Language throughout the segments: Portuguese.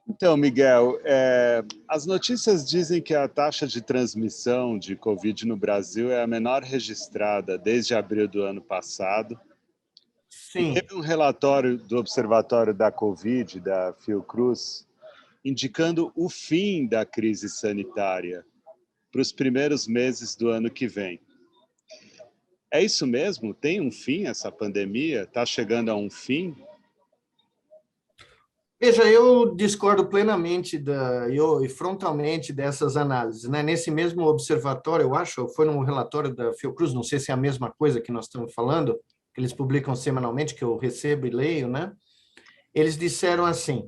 Então, Miguel, as notícias dizem que a taxa de transmissão de Covid no Brasil é a menor registrada desde abril do ano passado. E Sim. teve um relatório do Observatório da Covid, da Fiocruz, indicando o fim da crise sanitária para os primeiros meses do ano que vem. É isso mesmo? Tem um fim essa pandemia? Está chegando a um fim? Veja, eu discordo plenamente e frontalmente dessas análises, né? Nesse mesmo observatório, eu acho, foi num relatório da Fiocruz, não sei se é a mesma coisa que nós estamos falando, que eles publicam semanalmente, que eu recebo e leio, né? Eles disseram assim: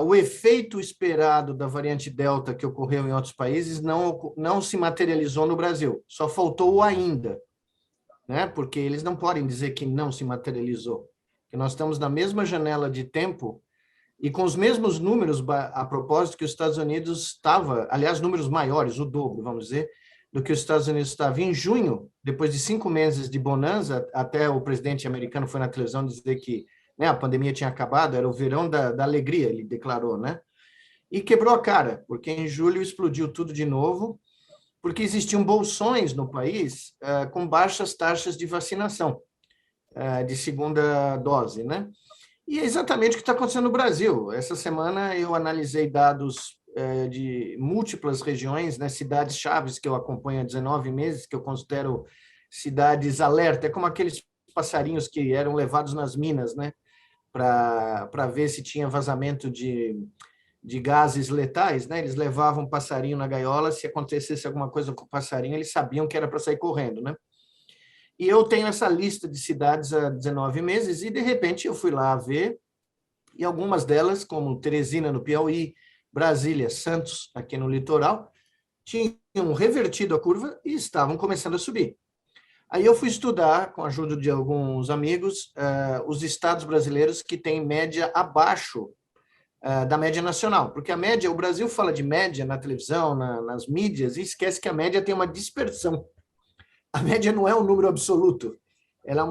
o efeito esperado da variante Delta que ocorreu em outros países não se materializou no Brasil, só faltou o ainda, né? Porque eles não podem dizer que não se materializou, que nós estamos na mesma janela de tempo e com os mesmos números, a propósito, que os Estados Unidos estava, aliás, números maiores, o dobro, vamos dizer, do que os Estados Unidos estava em junho, depois de 5 meses de bonança, até o presidente americano foi na televisão dizer que, né, a pandemia tinha acabado, era o verão da alegria, ele declarou, né? E quebrou a cara, porque em julho explodiu tudo de novo, porque existiam bolsões no país com baixas taxas de vacinação de segunda dose, né? E é exatamente o que está acontecendo no Brasil. Essa semana eu analisei dados de múltiplas regiões, né, cidades chaves que eu acompanho há 19 meses, que eu considero cidades alerta, é como aqueles passarinhos que eram levados nas minas, né, para ver se tinha vazamento de gases letais, né? Eles levavam um passarinho na gaiola, se acontecesse alguma coisa com o passarinho, eles sabiam que era para sair correndo, né? E eu tenho essa lista de cidades há 19 meses e, de repente, eu fui lá ver e algumas delas, como Teresina, no Piauí, Brasília, Santos, aqui no litoral, tinham revertido a curva e estavam começando a subir. Aí eu fui estudar, com a ajuda de alguns amigos, os estados brasileiros que têm média abaixo da média nacional, porque a média, o Brasil fala de média na televisão, nas mídias, e esquece que a média tem uma dispersão. A média não é um número absoluto, ela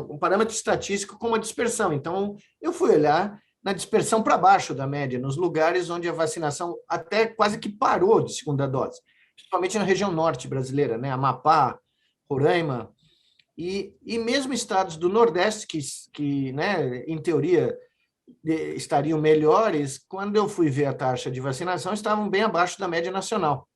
um parâmetro estatístico com uma dispersão. Então, eu fui olhar na dispersão para baixo da média, nos lugares onde a vacinação até quase que parou de segunda dose, principalmente na região norte brasileira, né? Amapá, Roraima, e mesmo estados do Nordeste, que né, em teoria, estariam melhores, quando eu fui ver a taxa de vacinação, estavam bem abaixo da média nacional.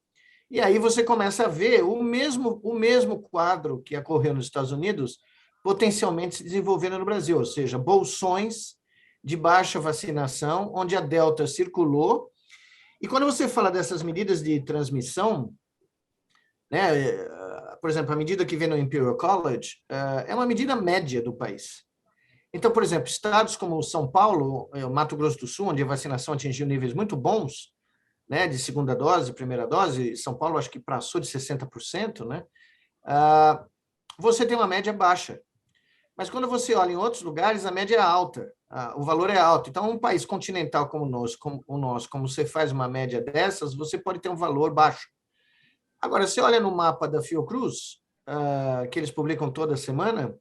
E aí você começa a ver o mesmo quadro que ocorreu nos Estados Unidos potencialmente se desenvolvendo no Brasil, ou seja, bolsões de baixa vacinação, onde a Delta circulou. E quando você fala dessas medidas de transmissão, né, por exemplo, a medida que vem no Imperial College é uma medida média do país. Então, por exemplo, estados como São Paulo, Mato Grosso do Sul, onde a vacinação atingiu níveis muito bons, né, de segunda dose, primeira dose, São Paulo acho que passou de 60%, né? Você tem uma média baixa. Mas quando você olha em outros lugares, a média é alta, o valor é alto. Então, um país continental como o nosso, como você faz uma média dessas, você pode ter um valor baixo. Agora, você olha no mapa da Fiocruz, que eles publicam toda semana,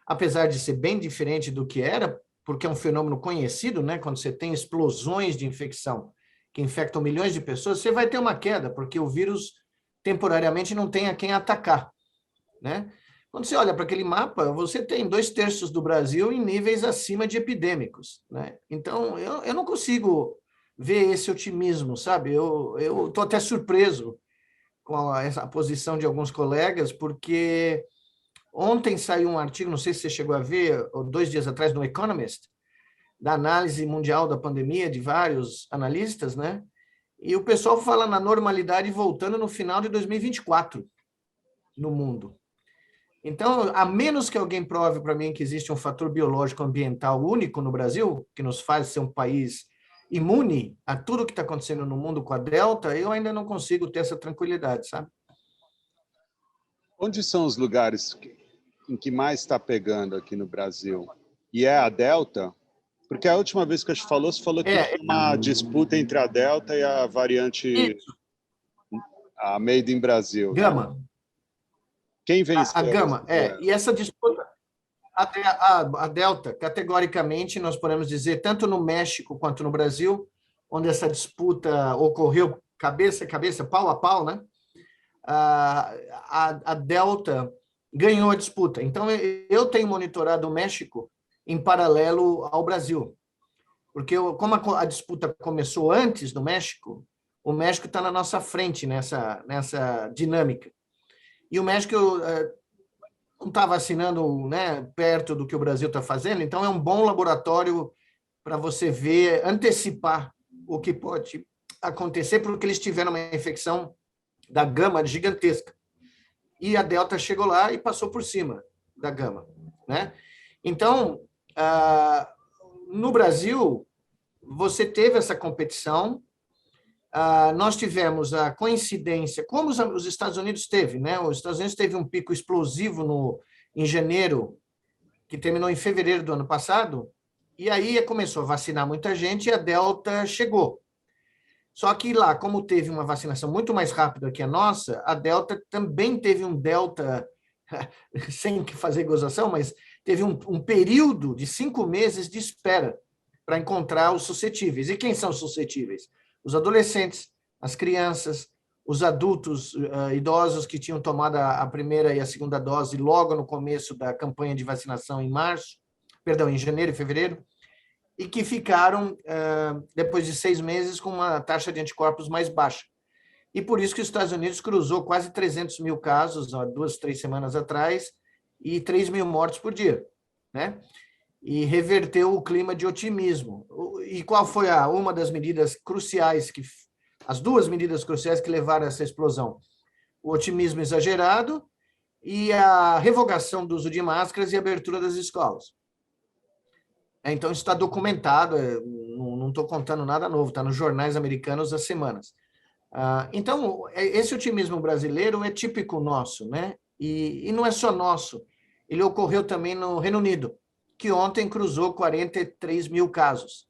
apesar de ser bem diferente do que era, porque é um fenômeno conhecido, né? Quando você tem explosões de infecção que infectam milhões de pessoas, você vai ter uma queda, porque o vírus temporariamente não tem a quem atacar, né? Quando você olha para aquele mapa, você tem 2/3 do Brasil em níveis acima de epidêmicos, né? Então, eu não consigo ver esse otimismo, sabe? Eu estou até surpreso com essa posição de alguns colegas, porque ontem saiu um artigo, não sei se você chegou a ver, ou 2 dias atrás, no Economist, da análise mundial da pandemia, de vários analistas, né? E o pessoal fala na normalidade voltando no final de 2024 no mundo. Então, a menos que alguém prove para mim que existe um fator biológico ambiental único no Brasil, que nos faz ser um país imune a tudo que está acontecendo no mundo com a Delta, eu ainda não consigo ter essa tranquilidade, sabe? Onde são os lugares em que mais está pegando aqui no Brasil? E é a Delta? Porque a última vez que a gente falou, você falou que É, tinha uma disputa entre a Delta e a variante, isso, a Made in Brasil, né? Gama. Quem A venceu? Gama, e essa disputa. A Delta, categoricamente, nós podemos dizer, tanto no México quanto no Brasil, onde essa disputa ocorreu cabeça a cabeça, pau a pau, né? A Delta ganhou a disputa. Então, eu tenho monitorado o México em paralelo ao Brasil, porque como a disputa começou antes do México, o México está na nossa frente nessa dinâmica. E o México não está vacinando, né, perto do que o Brasil está fazendo, então é um bom laboratório para você ver, antecipar o que pode acontecer, porque eles tiveram uma infecção da gama gigantesca. E a Delta chegou lá e passou por cima da gama, né? Então, no Brasil, você teve essa competição, nós tivemos a coincidência, como os Estados Unidos teve, né? Os Estados Unidos teve um pico explosivo em janeiro, que terminou em fevereiro do ano passado, e aí começou a vacinar muita gente e a Delta chegou. Só que lá, como teve uma vacinação muito mais rápida que a nossa, a Delta também teve um Delta, sem fazer gozação, mas teve um período de 5 meses de espera para encontrar os suscetíveis. E quem são os suscetíveis? Os adolescentes, as crianças, os adultos idosos que tinham tomado a primeira e a segunda dose logo no começo da campanha de vacinação em janeiro e fevereiro, e que ficaram, depois de 6 meses, com uma taxa de anticorpos mais baixa. E por isso que os Estados Unidos cruzou quase 300 mil casos, há 2, 3 semanas atrás, e 3 mil mortes por dia, né? E reverteu o clima de otimismo. E qual foi uma das medidas cruciais, as 2 medidas cruciais que levaram a essa explosão? O otimismo exagerado e a revogação do uso de máscaras e abertura das escolas. Então, isso está documentado, não estou contando nada novo, está nos jornais americanos há semanas. Então, esse otimismo brasileiro é típico nosso, né? E não é só nosso, ele ocorreu também no Reino Unido, que ontem cruzou 43 mil casos,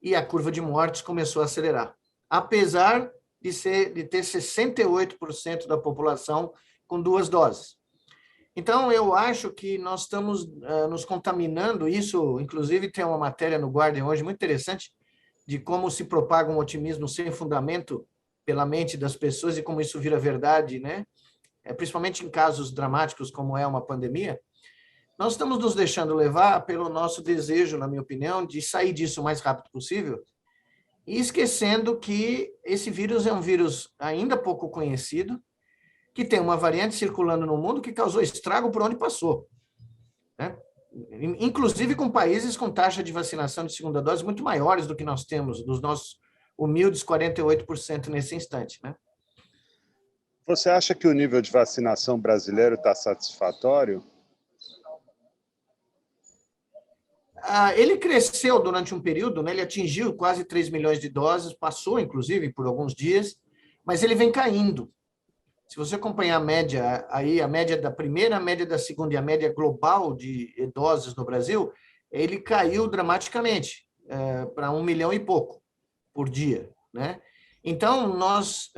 e a curva de mortes começou a acelerar, apesar de ter 68% da população com 2 doses. Então, eu acho que nós estamos nos contaminando. Isso, inclusive, tem uma matéria no Guardian hoje muito interessante de como se propaga um otimismo sem fundamento pela mente das pessoas e como isso vira verdade, né? Principalmente em casos dramáticos como é uma pandemia. Nós estamos nos deixando levar pelo nosso desejo, na minha opinião, de sair disso o mais rápido possível e esquecendo que esse vírus é um vírus ainda pouco conhecido, que tem uma variante circulando no mundo que causou estrago por onde passou, né? Inclusive com países com taxa de vacinação de segunda dose muito maiores do que nós temos, dos nossos humildes 48% nesse instante, né? Você acha que o nível de vacinação brasileiro está satisfatório? Ele cresceu durante um período, né? Ele atingiu quase 3 milhões de doses, passou, inclusive, por alguns dias, mas ele vem caindo. Se você acompanhar a média, aí a média da primeira, a média da segunda e a média global de doses no Brasil, ele caiu dramaticamente, para 1 milhão e pouco por dia, né? Então, nós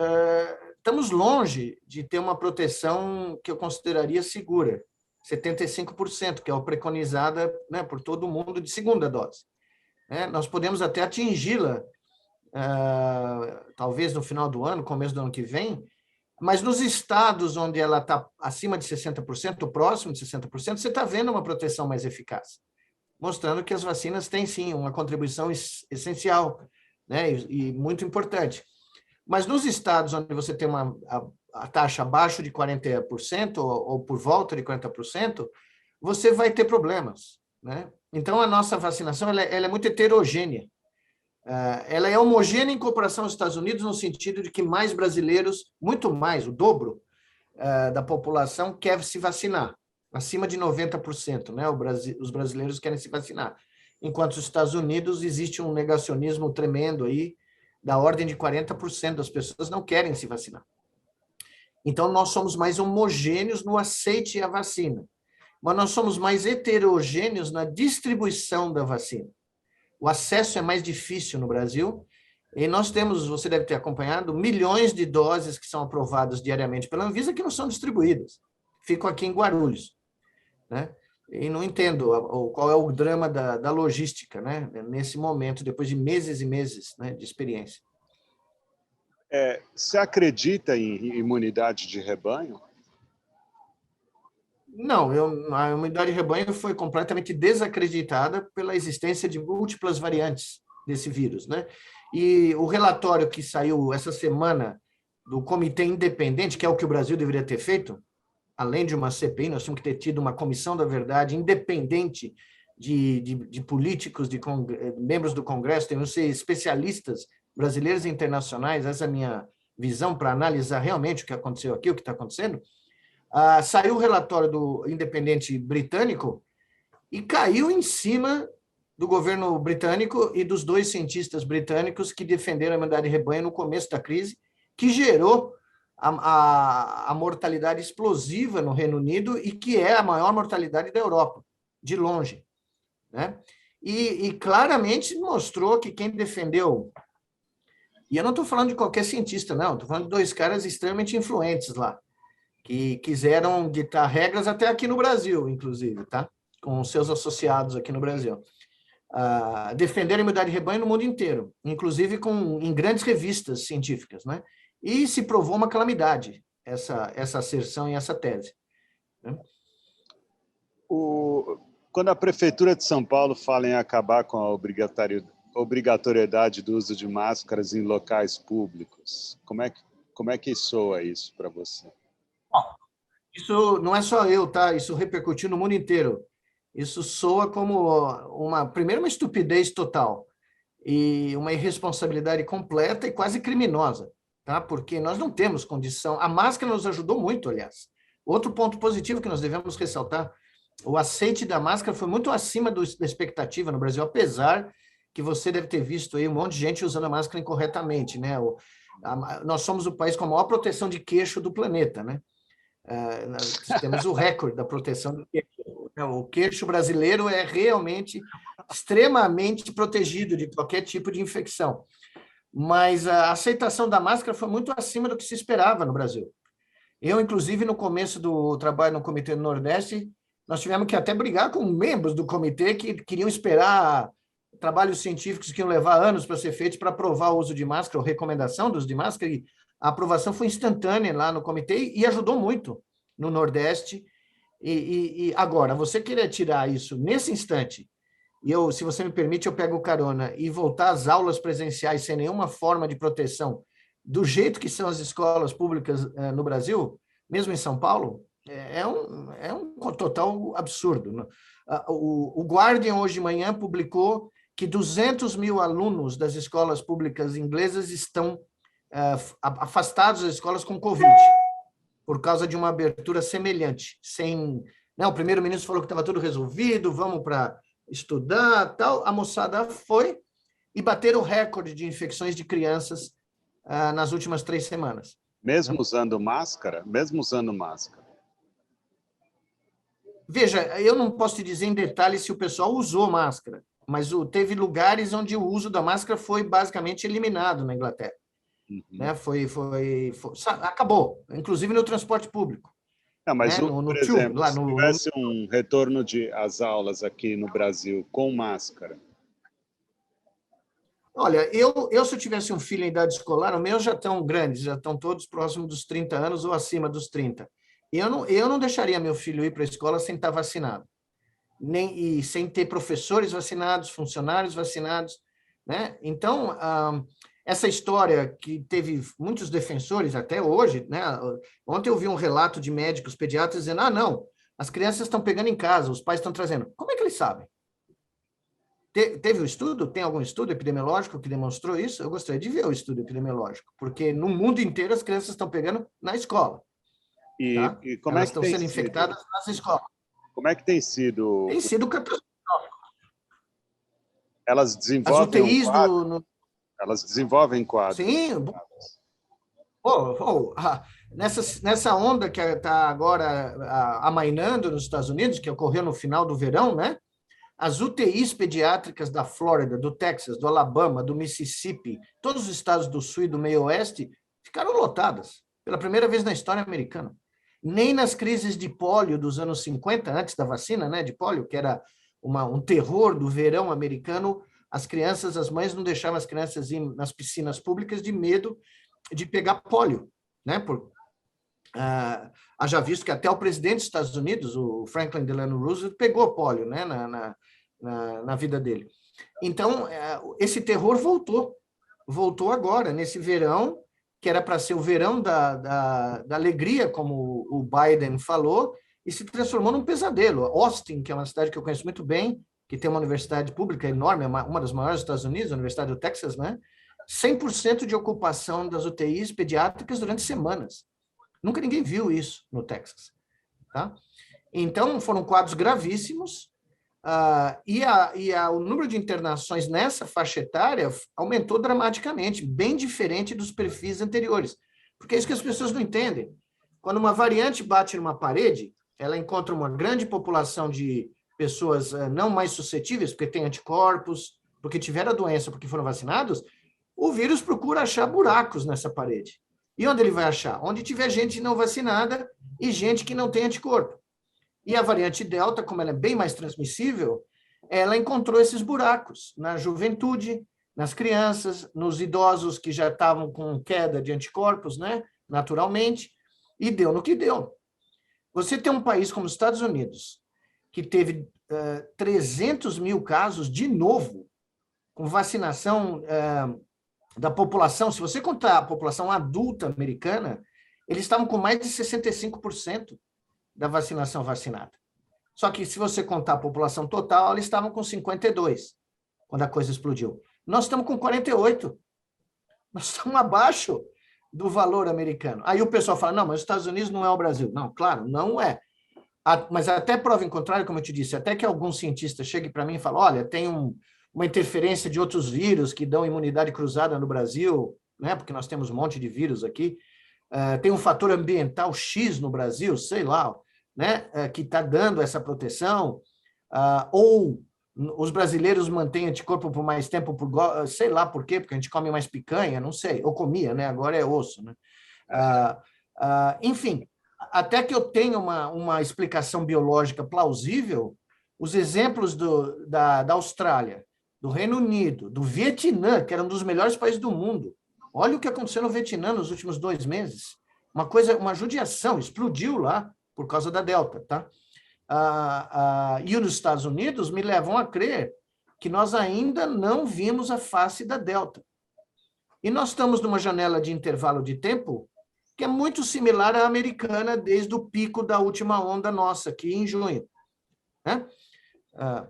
estamos longe de ter uma proteção que eu consideraria segura, 75%, que é a preconizada, né, por todo mundo de segunda dose, né? Nós podemos até atingi-la, talvez no final do ano, começo do ano que vem, mas nos estados onde ela está acima de 60%, próximo de 60%, você está vendo uma proteção mais eficaz, mostrando que as vacinas têm, sim, uma contribuição essencial, né, e muito importante. Mas nos estados onde você tem a taxa abaixo de 40% ou por volta de 40%, você vai ter problemas, né? Então, a nossa vacinação ela é muito heterogênea. Ela é homogênea em comparação aos Estados Unidos, no sentido de que mais brasileiros, muito mais, o dobro da população quer se vacinar, acima de 90%, né? Os brasileiros querem se vacinar. Enquanto nos Estados Unidos existe um negacionismo tremendo aí, da ordem de 40% das pessoas não querem se vacinar. Então, nós somos mais homogêneos no aceite à vacina, mas nós somos mais heterogêneos na distribuição da vacina. O acesso é mais difícil no Brasil, e nós temos, você deve ter acompanhado, milhões de doses que são aprovadas diariamente pela Anvisa que não são distribuídas. Ficam aqui em Guarulhos, né? E não entendo qual é o drama da logística, né? Nesse momento, depois de meses e meses, né, de experiência. Você acredita em imunidade de rebanho? Não, a imunidade de rebanho foi completamente desacreditada pela existência de múltiplas variantes desse vírus, né? E o relatório que saiu essa semana do Comitê Independente, que é o que o Brasil deveria ter feito, além de uma CPI, nós tínhamos que ter tido uma comissão da verdade independente de políticos, membros do Congresso, temos que ser especialistas brasileiros e internacionais, essa é a minha visão para analisar realmente o que aconteceu aqui, o que está acontecendo. Saiu o relatório do independente britânico e caiu em cima do governo britânico e dos dois cientistas britânicos que defenderam a imunidade de rebanho no começo da crise, que gerou a mortalidade explosiva no Reino Unido e que é a maior mortalidade da Europa, de longe, né? E claramente mostrou que quem defendeu, e eu não estou falando de qualquer cientista, não, estou falando de dois caras extremamente influentes lá, que quiseram ditar regras até aqui no Brasil, inclusive, tá? Com seus associados aqui no Brasil. Defenderam a imunidade de rebanho no mundo inteiro, inclusive em grandes revistas científicas, né? E se provou uma calamidade essa asserção e essa tese, né? Quando a Prefeitura de São Paulo fala em acabar com a obrigatoriedade do uso de máscaras em locais públicos, como é que soa isso para você? Isso não é só eu, tá? Isso repercutiu no mundo inteiro. Isso soa como primeiro, uma estupidez total e uma irresponsabilidade completa e quase criminosa, tá? Porque nós não temos condição. A máscara nos ajudou muito, aliás. Outro ponto positivo que nós devemos ressaltar, o aceite da máscara foi muito acima da expectativa no Brasil, apesar que você deve ter visto aí um monte de gente usando a máscara incorretamente, né? Nós somos o país com a maior proteção de queixo do planeta, né? Nós temos o recorde da proteção do queixo. O queixo brasileiro é realmente extremamente protegido de qualquer tipo de infecção. Mas a aceitação da máscara foi muito acima do que se esperava no Brasil. Eu, inclusive, no começo do trabalho no Comitê do Nordeste, nós tivemos que até brigar com membros do comitê que queriam esperar trabalhos científicos que iam levar anos para ser feitos para aprovar o uso de máscara, ou recomendação do uso de máscara, e a aprovação foi instantânea lá no comitê e ajudou muito no Nordeste. E agora, você querer tirar isso nesse instante, e se você me permite, eu pego carona e voltar às aulas presenciais sem nenhuma forma de proteção, do jeito que são as escolas públicas no Brasil, mesmo em São Paulo, é um total absurdo. O Guardian, hoje de manhã, publicou que 200 mil alunos das escolas públicas inglesas estão afastados das escolas com Covid, por causa de uma abertura semelhante. O primeiro-ministro falou que estava tudo resolvido, vamos para estudar, tal. A moçada foi e bateram o recorde de infecções de crianças nas últimas 3 semanas. Mesmo usando máscara? Mesmo usando máscara? Veja, eu não posso te dizer em detalhes se o pessoal usou máscara, mas teve lugares onde o uso da máscara foi basicamente eliminado na Inglaterra. Uhum. Né? Acabou, inclusive no transporte público. Mas, né? por exemplo, se tivesse um retorno às aulas aqui no Brasil com máscara. Olha, se eu tivesse um filho em idade escolar, os meus já estão grandes, já estão todos próximos dos 30 anos ou acima dos 30. Eu não deixaria meu filho ir para a escola sem estar vacinado, e sem ter professores vacinados, funcionários vacinados, né? Então, essa história que teve muitos defensores até hoje, né? Ontem eu vi um relato de médicos pediatras dizendo: não, as crianças estão pegando em casa, os pais estão trazendo. Como é que eles sabem? Teve um estudo? Tem algum estudo epidemiológico que demonstrou isso? Eu gostaria de ver o estudo epidemiológico, porque no mundo inteiro as crianças estão pegando na escola. Tá? E como elas é que estão sendo infectadas nas escolas. Como é que tem sido? Tem sido catastrófico. Elas desenvolvem as UTIs Elas desenvolvem quadros. Sim. Nessa onda que está agora amainando nos Estados Unidos, que ocorreu no final do verão, né? As UTIs pediátricas da Flórida, do Texas, do Alabama, do Mississippi, todos os estados do Sul e do Meio Oeste ficaram lotadas pela primeira vez na história americana. nem nas crises de pólio dos anos 50, antes da vacina, né, de pólio, que era um terror do verão americano, as mães não deixavam as crianças ir nas piscinas públicas de medo de pegar pólio, né? Haja visto que até o presidente dos Estados Unidos, o Franklin Delano Roosevelt, pegou pólio, né, na vida dele. Então, esse terror voltou agora, nesse verão, que era para ser o verão da alegria, como o Biden falou, e se transformou num pesadelo. Austin, que é uma cidade que eu conheço muito bem, que tem uma universidade pública enorme, uma das maiores dos Estados Unidos, a Universidade do Texas, né? 100% de ocupação das UTIs pediátricas durante semanas. Nunca ninguém viu isso no Texas. Tá? Então, foram quadros gravíssimos, o número de internações nessa faixa etária aumentou dramaticamente, bem diferente dos perfis anteriores. Porque é isso que as pessoas não entendem. Quando uma variante bate numa parede, ela encontra uma grande população de pessoas não mais suscetíveis, porque têm anticorpos, porque tiveram a doença, porque foram vacinados, o vírus procura achar buracos nessa parede. E onde ele vai achar? Onde tiver gente não vacinada e gente que não tem anticorpo. E a variante Delta, como ela é bem mais transmissível, ela encontrou esses buracos na juventude, nas crianças, nos idosos que já estavam com queda de anticorpos, né, naturalmente, e deu no que deu. Você tem um país como os Estados Unidos, que teve 300 mil casos de novo, com vacinação da população. Se você contar a população adulta americana, eles estavam com mais de 65% da vacinação vacinada. Só que se você contar a população total, eles estavam com 52%, quando a coisa explodiu. Nós estamos com 48%. Nós estamos abaixo do valor americano. Aí o pessoal fala, não, mas os Estados Unidos não é o Brasil. Não, claro, não é. Mas até prova em contrário, como eu te disse, até que algum cientista chegue para mim e fale, olha, tem uma interferência de outros vírus que dão imunidade cruzada no Brasil, né, porque nós temos um monte de vírus aqui, tem um fator ambiental X no Brasil, sei lá, né, que está dando essa proteção, ou os brasileiros mantêm anticorpo por mais tempo, sei lá por quê, porque a gente come mais picanha, não sei, ou comia, né, agora é osso, né? Enfim, até que eu tenha uma explicação biológica plausível, os exemplos da Austrália, do Reino Unido, do Vietnã, que era um dos melhores países do mundo. Olha o que aconteceu no Vietnã nos últimos 2 meses. Uma judiação, explodiu lá por causa da Delta, tá? E nos Estados Unidos me levam a crer que nós ainda não vimos a face da Delta. E nós estamos numa janela de intervalo de tempo que é muito similar à americana desde o pico da última onda nossa, aqui em junho. Né?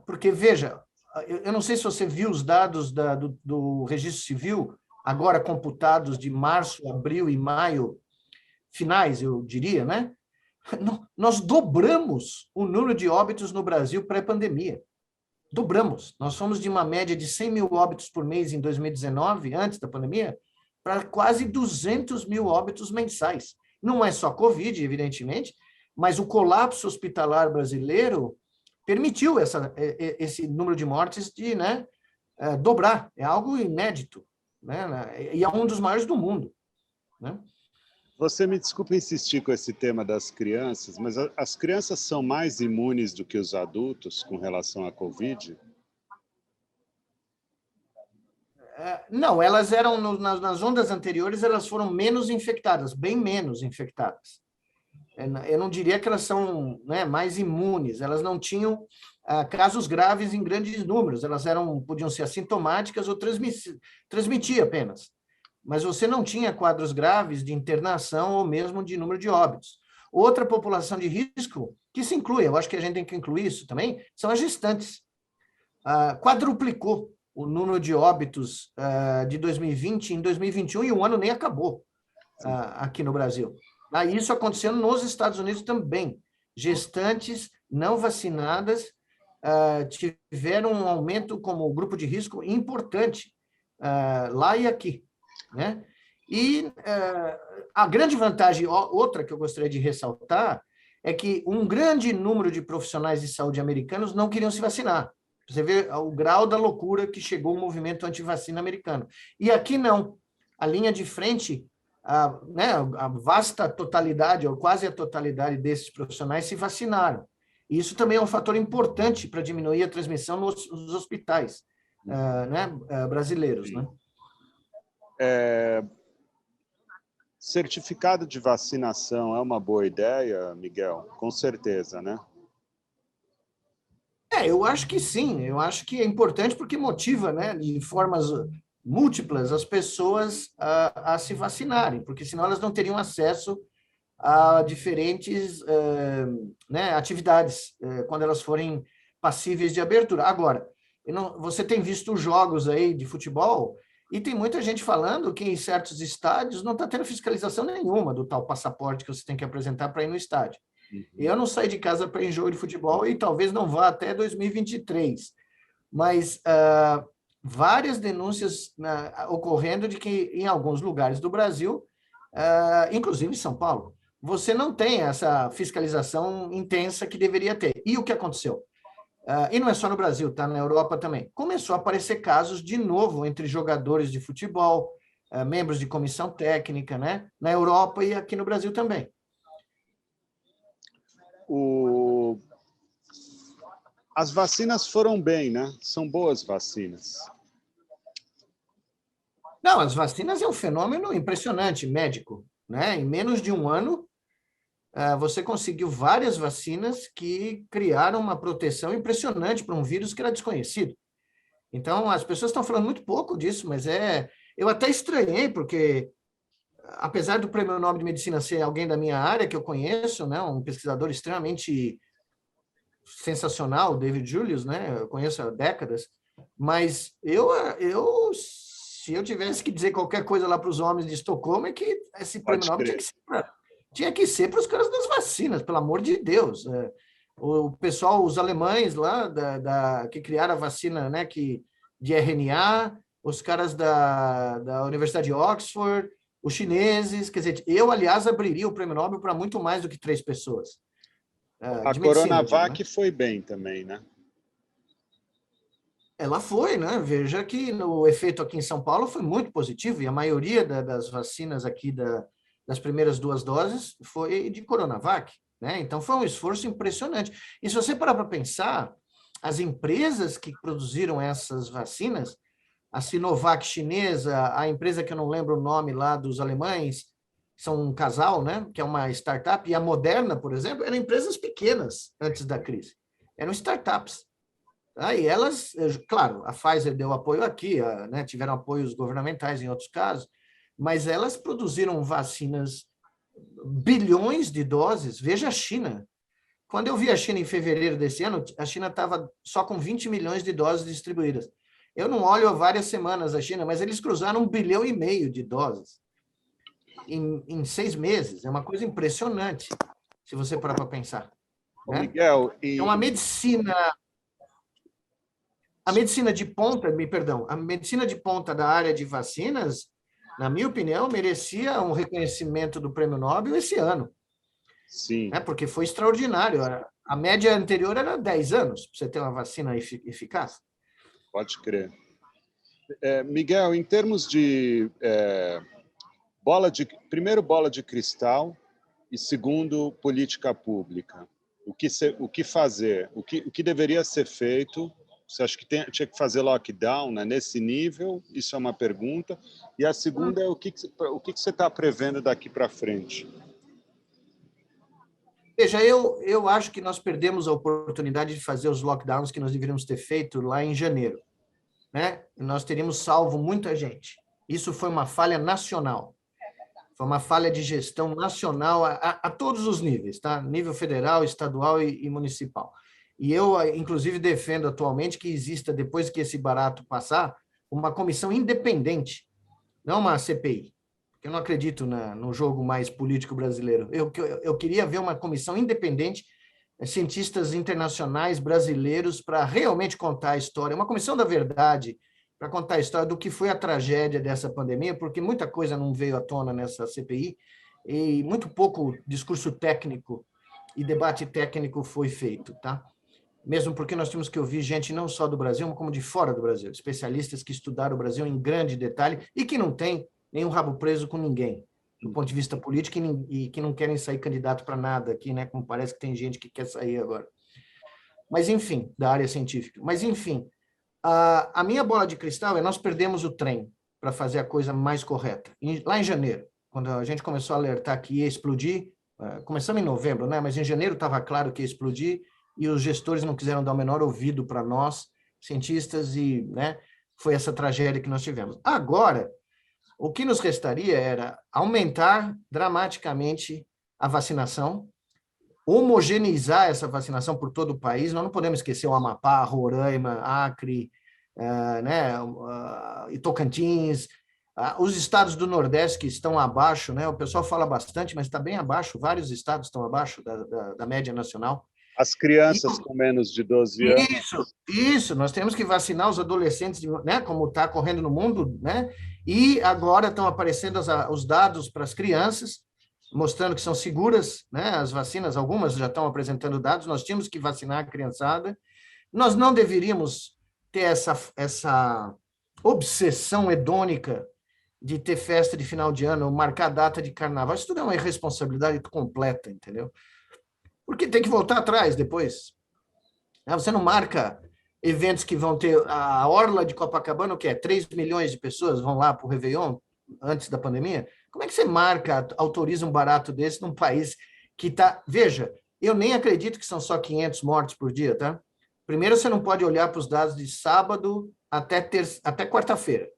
Porque, veja, eu não sei se você viu os dados do Registro Civil, agora computados de março, abril e maio, finais, eu diria, né? Nós dobramos o número de óbitos no Brasil pré-pandemia. Dobramos. Nós fomos de uma média de 100 mil óbitos por mês em 2019, antes da pandemia, para quase 200 mil óbitos mensais. Não é só Covid, evidentemente, mas o colapso hospitalar brasileiro permitiu esse número de mortes de, né, dobrar. É algo inédito, né? E é um dos maiores do mundo. Né? Você me desculpa insistir com esse tema das crianças, mas as crianças são mais imunes do que os adultos com relação à Covid? Não, elas eram, nas ondas anteriores, elas foram menos infectadas, bem menos infectadas. Eu não diria que elas são, né, mais imunes, elas não tinham casos graves em grandes números, elas podiam ser assintomáticas ou transmitir apenas. Mas você não tinha quadros graves de internação ou mesmo de número de óbitos. Outra população de risco, que se inclui, eu acho que a gente tem que incluir isso também, são as gestantes. Quadruplicou o número de óbitos de 2020 em 2021 e o ano nem acabou aqui no Brasil. Isso acontecendo nos Estados Unidos também. Gestantes não vacinadas tiveram um aumento como grupo de risco importante lá e aqui. Né? E a grande vantagem, outra que eu gostaria de ressaltar, é que um grande número de profissionais de saúde americanos não queriam se vacinar. Você vê o grau da loucura que chegou o movimento anti-vacina americano. E aqui não. A linha de frente né, a vasta totalidade, ou quase a totalidade desses profissionais se vacinaram. E isso também é um fator importante para diminuir a transmissão nos hospitais, né, brasileiros. Né? Certificado de vacinação é uma boa ideia, Miguel? Com certeza, né? Eu acho que sim, eu acho que é importante porque motiva, né, de formas múltiplas as pessoas a se vacinarem, porque senão elas não teriam acesso a diferentes né, atividades quando elas forem passíveis de abertura. Agora, você tem visto jogos aí de futebol e tem muita gente falando que em certos estádios não está tendo fiscalização nenhuma do tal passaporte que você tem que apresentar para ir no estádio. Eu não saí de casa para ir em jogo de futebol e talvez não vá até 2023, mas várias denúncias ocorrendo de que em alguns lugares do Brasil, inclusive em São Paulo, você não tem essa fiscalização intensa que deveria ter. E o que aconteceu? E não é só no Brasil, tá? Na Europa também. Começou a aparecer casos de novo entre jogadores de futebol, membros de comissão técnica, né? Na Europa e aqui no Brasil também. As vacinas foram bem, né? São boas vacinas. Não, as vacinas é um fenômeno impressionante, médico, né? Em menos de um ano, você conseguiu várias vacinas que criaram uma proteção impressionante para um vírus que era desconhecido. Então, as pessoas estão falando muito pouco disso, mas eu até estranhei, porque apesar do Prêmio Nobel de Medicina ser alguém da minha área, que eu conheço, né, um pesquisador extremamente sensacional, David Julius, né, eu conheço há décadas, mas se eu tivesse que dizer qualquer coisa lá para os homens de Estocolmo, é que esse Prêmio Nobel tinha que ser para os caras das vacinas, pelo amor de Deus. O pessoal, os alemães lá, que criaram a vacina, né, de RNA, os caras da Universidade de Oxford, os chineses, quer dizer, eu, aliás, abriria o Prêmio Nobel para muito mais do que 3 pessoas. A Coronavac foi bem também, né? Ela foi, né? Veja que o efeito aqui em São Paulo foi muito positivo, e a maioria das vacinas aqui das primeiras 2 doses foi de Coronavac, né? Então, foi um esforço impressionante. E se você parar para pensar, as empresas que produziram essas vacinas, a Sinovac chinesa, a empresa que eu não lembro o nome lá dos alemães, são um casal, né? Que é uma startup, e a Moderna, por exemplo, eram empresas pequenas antes da crise. Eram startups. E elas, claro, a Pfizer deu apoio aqui, né, tiveram apoios governamentais em outros casos, mas elas produziram vacinas, bilhões de doses. Veja a China. Quando eu vi a China em fevereiro desse ano, a China estava só com 20 milhões de doses distribuídas. Eu não olho há várias semanas a China, mas eles cruzaram 1,5 bilhão de doses em 6 meses. É uma coisa impressionante, se você parar para pensar. Né? Miguel, É uma medicina... A medicina de ponta da área de vacinas, na minha opinião, merecia um reconhecimento do Prêmio Nobel esse ano. Sim. Porque foi extraordinário. A média anterior era 10 anos para você ter uma vacina eficaz. Pode crer. Miguel, em termos de primeiro, bola de cristal, e segundo, política pública, o que fazer? O que deveria ser feito? Você acha que tinha que fazer lockdown, né, nesse nível? Isso é uma pergunta. E a segunda é o que você está prevendo daqui para frente? Veja, eu acho que nós perdemos a oportunidade de fazer os lockdowns que nós deveríamos ter feito lá em janeiro. Né? Nós teríamos salvo muita gente. Isso foi uma falha nacional. Foi uma falha de gestão nacional a todos os níveis, tá? Nível federal, estadual e municipal. E eu, inclusive, defendo atualmente que exista, depois que esse barato passar, uma comissão independente, não uma CPI. Eu não acredito no jogo mais político brasileiro. Eu queria ver uma comissão independente, cientistas internacionais brasileiros, para realmente contar a história, uma comissão da verdade, para contar a história do que foi a tragédia dessa pandemia, porque muita coisa não veio à tona nessa CPI, e muito pouco discurso técnico e debate técnico foi feito, tá? Mesmo porque nós temos que ouvir gente não só do Brasil, como de fora do Brasil, especialistas que estudaram o Brasil em grande detalhe e que não tem nenhum rabo preso com ninguém. do ponto de vista político, e que não querem sair candidato para nada aqui, né? Como parece que tem gente que quer sair agora. Mas, enfim, da área científica. Mas, enfim, a minha bola de cristal é nós perdemos o trem para fazer a coisa mais correta. Lá em janeiro, quando a gente começou a alertar que ia explodir, começamos em novembro, né? Mas em janeiro estava claro que ia explodir e os gestores não quiseram dar o menor ouvido para nós, cientistas, e, né, foi essa tragédia que nós tivemos. Agora, o que nos restaria era aumentar dramaticamente a vacinação, homogeneizar essa vacinação por todo o país. Nós não podemos esquecer o Amapá, Roraima, Acre, né, e Tocantins, os estados do Nordeste que estão abaixo, né, o pessoal fala bastante, mas está bem abaixo, vários estados estão abaixo da média nacional. As crianças com menos de 12 anos. Isso, nós temos que vacinar os adolescentes, né, como está correndo no mundo, né, e agora estão aparecendo os dados para as crianças, mostrando que são seguras, né, as vacinas, algumas já estão apresentando dados, nós tínhamos que vacinar a criançada. Nós não deveríamos ter essa obsessão hedônica de ter festa de final de ano, marcar data de carnaval. Isso tudo é uma irresponsabilidade completa, entendeu? Porque tem que voltar atrás depois. Você não marca eventos que vão ter a Orla de Copacabana, o que é? 3 milhões de pessoas vão lá para o Réveillon antes da pandemia? Como é que você marca, autoriza um barato desse num país que está... Veja, eu nem acredito que são só 500 mortes por dia, tá? Primeiro, você não pode olhar para os dados de sábado até quarta-feira.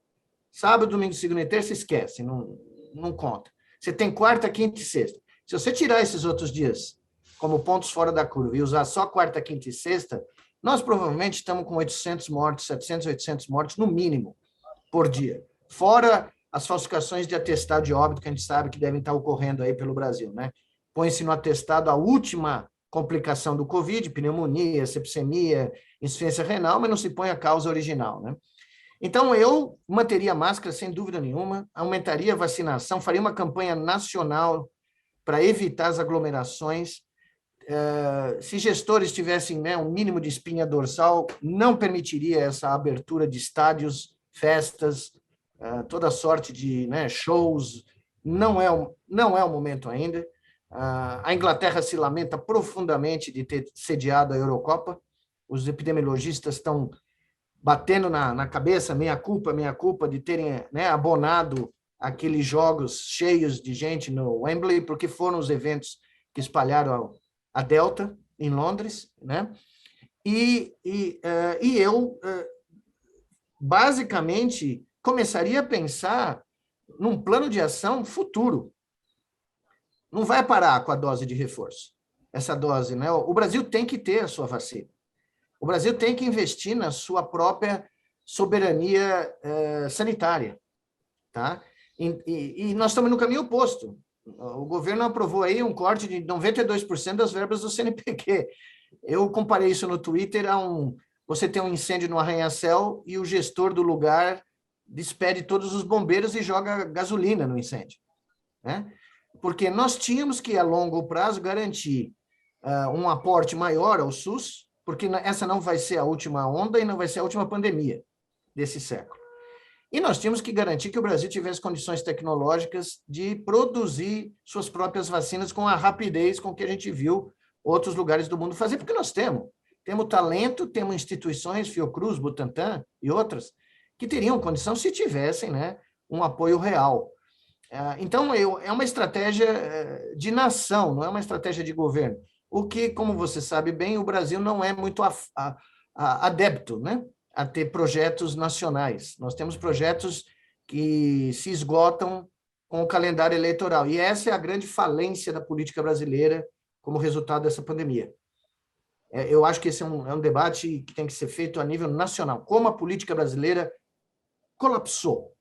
Sábado, domingo, segunda e terça, esquece, não conta. Você tem quarta, quinta e sexta. Se você tirar esses outros dias como pontos fora da curva e usar só quarta, quinta e sexta, nós provavelmente estamos com 800 mortes, 700, 800 mortes no mínimo por dia. Fora as falsificações de atestado de óbito que a gente sabe que devem estar ocorrendo aí pelo Brasil, né? Põe-se no atestado a última complicação do Covid, pneumonia, sepsemia, insuficiência renal, mas não se põe a causa original, né? Então, eu manteria a máscara sem dúvida nenhuma, aumentaria a vacinação, faria uma campanha nacional para evitar as aglomerações. Se gestores tivessem, né, um mínimo de espinha dorsal, não permitiria essa abertura de estádios, festas, toda sorte de, né, shows. Não é o momento ainda. A Inglaterra se lamenta profundamente de ter sediado a Eurocopa. Os epidemiologistas estão batendo na cabeça, meia culpa de terem, né, abonado aqueles jogos cheios de gente no Wembley, porque foram os eventos que espalharam a Delta em Londres, né? E eu basicamente começaria a pensar num plano de ação futuro. Não vai parar com a dose de reforço. Essa dose, né? O Brasil tem que ter a sua vacina. O Brasil tem que investir na sua própria soberania sanitária, tá? E nós estamos no caminho oposto. O governo aprovou aí um corte de 92% das verbas do CNPq. Eu comparei isso no Twitter você tem um incêndio no arranha-céu e o gestor do lugar despede todos os bombeiros e joga gasolina no incêndio, né? Porque nós tínhamos que, a longo prazo, garantir um aporte maior ao SUS, porque essa não vai ser a última onda e não vai ser a última pandemia desse século. E nós tínhamos que garantir que o Brasil tivesse condições tecnológicas de produzir suas próprias vacinas com a rapidez com que a gente viu outros lugares do mundo fazer, porque nós temos. Temos talento, temos instituições, Fiocruz, Butantan e outras, que teriam condição se tivessem, né, um apoio real. Então, é uma estratégia de nação, não é uma estratégia de governo. O que, como você sabe bem, o Brasil não é muito adepto, né, a ter projetos nacionais. Nós temos projetos que se esgotam com o calendário eleitoral. E essa é a grande falência da política brasileira como resultado dessa pandemia. Eu acho que esse é um debate que tem que ser feito a nível nacional. Como a política brasileira colapsou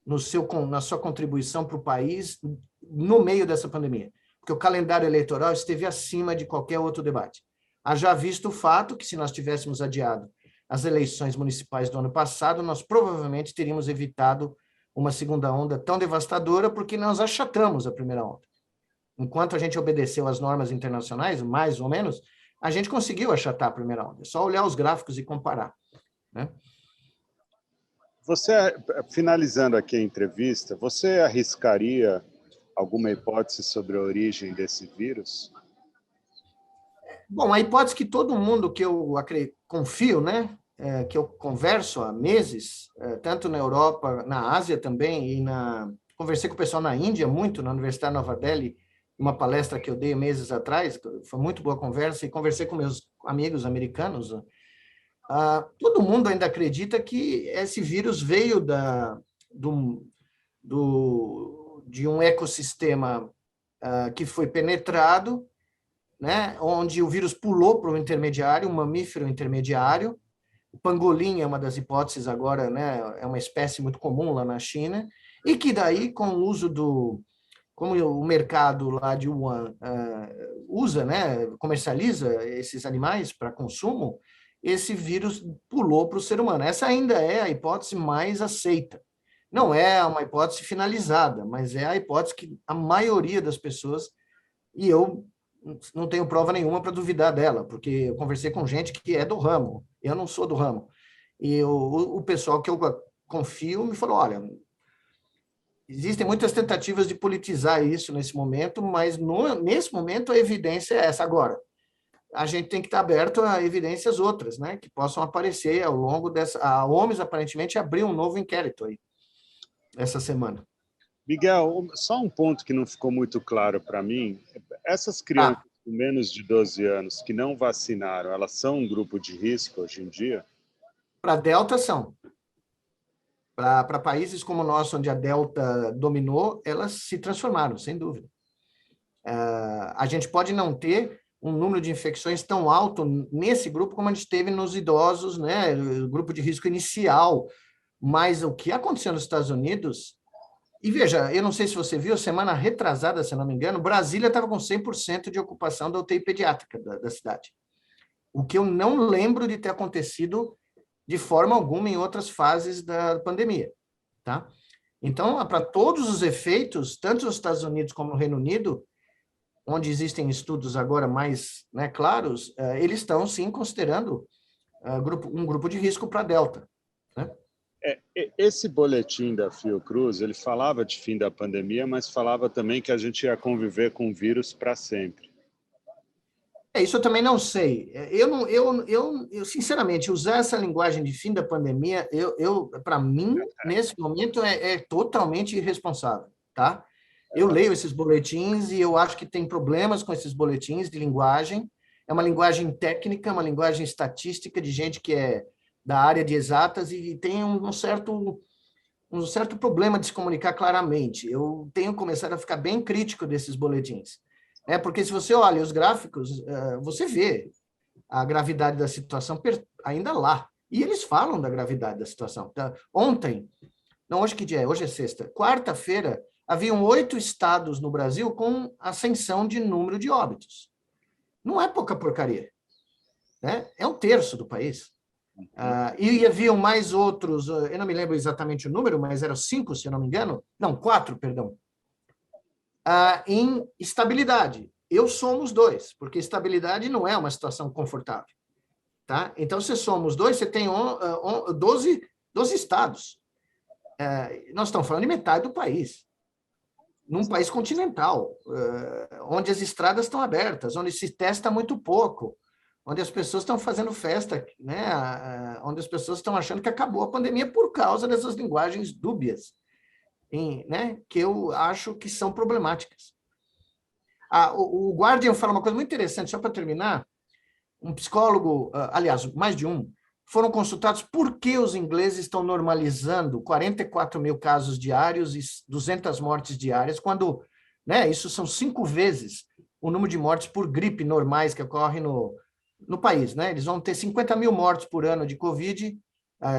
na sua contribuição para o país no meio dessa pandemia. Porque o calendário eleitoral esteve acima de qualquer outro debate. Haja visto o fato que, se nós tivéssemos adiado as eleições municipais do ano passado, nós provavelmente teríamos evitado uma segunda onda tão devastadora, porque nós achatamos a primeira onda. Enquanto a gente obedeceu às normas internacionais, mais ou menos, a gente conseguiu achatar a primeira onda. É só olhar os gráficos e comparar, né? Você, finalizando aqui a entrevista, você arriscaria alguma hipótese sobre a origem desse vírus? Bom, a hipótese que todo mundo que eu confio, né, que eu converso há meses, tanto na Europa, na Ásia também, conversei com o pessoal na Índia muito, na Universidade de Nova Delhi, uma palestra que eu dei meses atrás, foi muito boa conversa, e conversei com meus amigos americanos. Todo mundo ainda acredita que esse vírus veio de um ecossistema que foi penetrado, né, onde o vírus pulou para o intermediário, um mamífero intermediário. O pangolim é uma das hipóteses agora, né, é uma espécie muito comum lá na China, e que daí, com o uso como o mercado lá de Wuhan usa, né, comercializa esses animais para consumo, esse vírus pulou para o ser humano. Essa ainda é a hipótese mais aceita. Não é uma hipótese finalizada, mas é a hipótese que a maioria das pessoas, e eu não tenho prova nenhuma para duvidar dela, porque eu conversei com gente que é do ramo, eu não sou do ramo. E o pessoal que eu confio me falou, olha, existem muitas tentativas de politizar isso nesse momento, mas nesse momento a evidência é essa. Agora, a gente tem que estar aberto a evidências outras, né, que possam aparecer ao longo dessa... A OMS, aparentemente, abriu um novo inquérito aí, essa semana. Miguel, só um ponto que não ficou muito claro para mim. Essas crianças com menos de 12 anos que não vacinaram, elas são um grupo de risco hoje em dia? Para a Delta, são. Para países como o nosso, onde a Delta dominou, elas se transformaram, sem dúvida. A gente pode não ter um número de infecções tão alto nesse grupo como a gente teve nos idosos, né, o grupo de risco inicial. Mas o que aconteceu nos Estados Unidos... E veja, eu não sei se você viu, semana retrasada, se não me engano, Brasília estava com 100% de ocupação da UTI pediátrica da cidade. O que eu não lembro de ter acontecido de forma alguma em outras fases da pandemia, tá? Então, para todos os efeitos, tanto nos Estados Unidos como no Reino Unido, onde existem estudos agora mais, né, claros, eles estão, sim, considerando um grupo de risco para a Delta, né? Esse boletim da Fiocruz, ele falava de fim da pandemia, mas falava também que a gente ia conviver com o vírus para sempre. Isso eu também não sei. Eu, sinceramente, usar essa linguagem de fim da pandemia, para mim, nesse momento, é totalmente irresponsável, tá? Eu leio esses boletins e eu acho que tem problemas com esses boletins de linguagem. É uma linguagem técnica, uma linguagem estatística de gente que é da área de exatas e tem um certo problema de se comunicar claramente. Eu tenho começado a ficar bem crítico desses boletins. Porque se você olha os gráficos, você vê a gravidade da situação ainda lá. E eles falam da gravidade da situação. Ontem, não, hoje que dia é? Hoje é sexta. Quarta-feira, haviam 8 estados no Brasil com ascensão de número de óbitos. Não é pouca porcaria, né? É um terço do país. E haviam mais outros, eu não me lembro exatamente o número, mas eram 5, se eu não me engano. Não, 4, perdão. Em estabilidade. Eu somo os 2, porque estabilidade não é uma situação confortável. Tá? Então, se somos 2, você tem 12 estados. Nós estamos falando de metade do país. Num país continental, onde as estradas estão abertas, onde se testa muito pouco, onde as pessoas estão fazendo festa, né? Onde as pessoas estão achando que acabou a pandemia por causa dessas linguagens dúbias, né? Que eu acho que são problemáticas. O Guardian fala uma coisa muito interessante, só para terminar. Um psicólogo, aliás, mais de um, foram consultados por que os ingleses estão normalizando 44 mil casos diários e 200 mortes diárias, quando, né, isso são 5 vezes o número de mortes por gripe normais que ocorre no país, né? Eles vão ter 50 mil mortes por ano de Covid,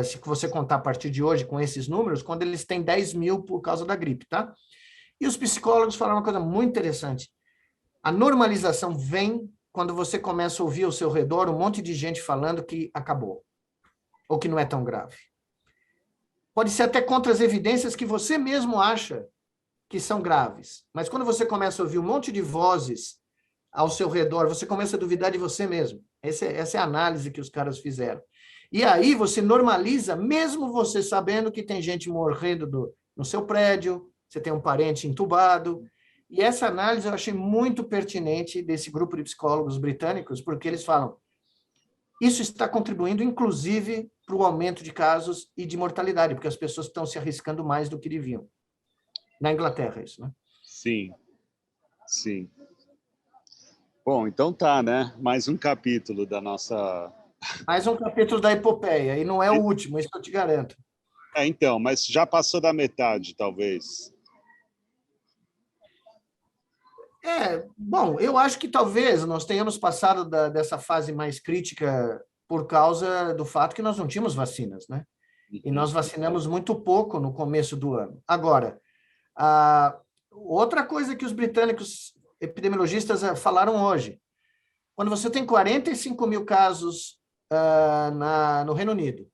se você contar a partir de hoje com esses números, quando eles têm 10 mil por causa da gripe, tá? E os psicólogos falaram uma coisa muito interessante. A normalização vem quando você começa a ouvir ao seu redor um monte de gente falando que acabou, ou que não é tão grave. Pode ser até contra as evidências que você mesmo acha que são graves, mas quando você começa a ouvir um monte de vozes ao seu redor, você começa a duvidar de você mesmo. Essa é a análise que os caras fizeram. E aí você normaliza, mesmo você sabendo que tem gente morrendo no seu prédio, você tem um parente entubado, E essa análise eu achei muito pertinente desse grupo de psicólogos britânicos, porque eles falam, isso está contribuindo, inclusive, para o aumento de casos e de mortalidade, porque as pessoas estão se arriscando mais do que deviam. Na Inglaterra, isso, né? Sim, sim. Bom, então tá, né? Mais um capítulo da nossa... Mais um capítulo da epopeia, e não é o último, isso eu te garanto. Então, mas já passou da metade, talvez. Bom, eu acho que talvez nós tenhamos passado dessa fase mais crítica por causa do fato que nós não tínhamos vacinas, né? E nós vacinamos muito pouco no começo do ano. Agora, outra coisa que os britânicos epidemiologistas falaram hoje, quando você tem 45 mil casos no Reino Unido,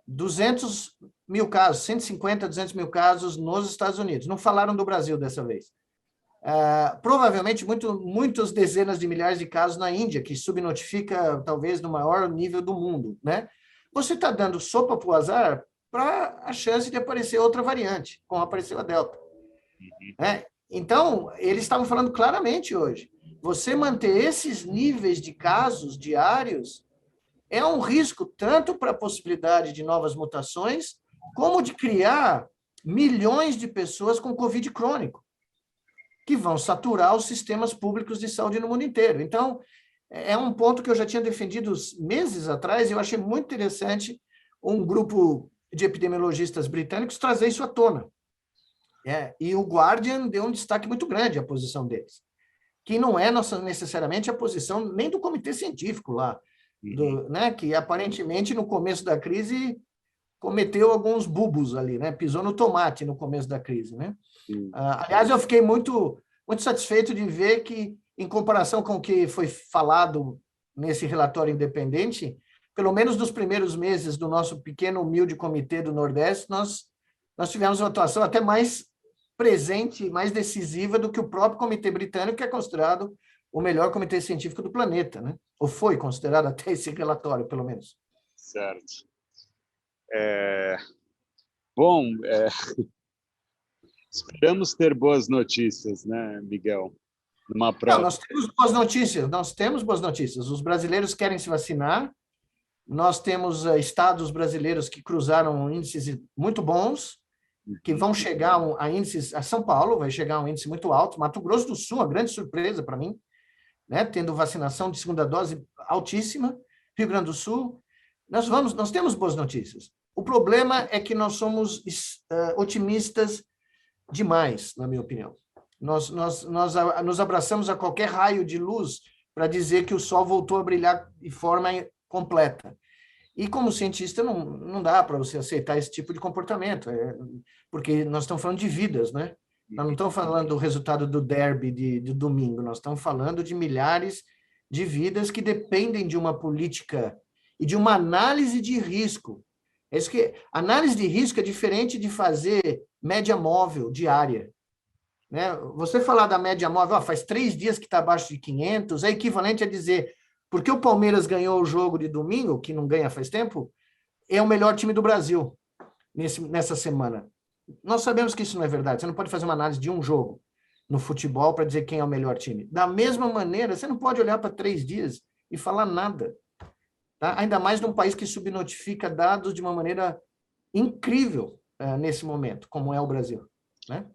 200 mil casos, 150, 200 mil casos nos Estados Unidos, não falaram do Brasil dessa vez. Provavelmente muitas dezenas de milhares de casos na Índia, que subnotifica talvez no maior nível do mundo, né? Você está dando sopa para o azar para a chance de aparecer outra variante, como apareceu a Delta. Né? Então, eles estavam falando claramente hoje, você manter esses níveis de casos diários é um risco tanto para a possibilidade de novas mutações, como de criar milhões de pessoas com Covid crônico, que vão saturar os sistemas públicos de saúde no mundo inteiro. Então, é um ponto que eu já tinha defendido meses atrás, e eu achei muito interessante um grupo de epidemiologistas britânicos trazer isso à tona. E o Guardian deu um destaque muito grande à posição deles, que não é necessariamente a posição nem do comitê científico lá, né, que aparentemente no começo da crise cometeu alguns bubos ali, né, pisou no tomate no começo da crise, né? Aliás, eu fiquei muito satisfeito de ver que, em comparação com o que foi falado nesse relatório independente, pelo menos nos primeiros meses do nosso pequeno, humilde comitê do Nordeste, nós tivemos uma atuação até mais presente, mais decisiva do que o próprio comitê britânico, que é considerado o melhor comitê científico do planeta, né? Ou foi considerado até esse relatório, pelo menos. Certo. Bom, esperamos ter boas notícias, né, Miguel? Numa próxima... Não, nós temos boas notícias. Os brasileiros querem se vacinar, nós temos estados brasileiros que cruzaram índices muito bons, que vão chegar a índices... A São Paulo vai chegar a um índice muito alto, Mato Grosso do Sul, uma grande surpresa para mim, né? Tendo vacinação de segunda dose altíssima, Rio Grande do Sul. Nós temos boas notícias. O problema é que nós somos otimistas demais, na minha opinião. Nós nos abraçamos a qualquer raio de luz para dizer que o sol voltou a brilhar de forma completa. E, como cientista, não dá para você aceitar esse tipo de comportamento, porque nós estamos falando de vidas, né? Nós não estamos falando do resultado do derby de domingo, nós estamos falando de milhares de vidas que dependem de uma política e de uma análise de risco. É isso que análise de risco é diferente de fazer média móvel diária. Né? Você falar da média móvel, faz 3 dias que está abaixo de 500, é equivalente a dizer, porque o Palmeiras ganhou o jogo de domingo, que não ganha faz tempo, é o melhor time do Brasil nessa semana. Nós sabemos que isso não é verdade. Você não pode fazer uma análise de um jogo no futebol para dizer quem é o melhor time. Da mesma maneira, você não pode olhar para 3 dias e falar nada. Tá? Ainda mais num país que subnotifica dados de uma maneira incrível nesse momento, como é o Brasil. Né?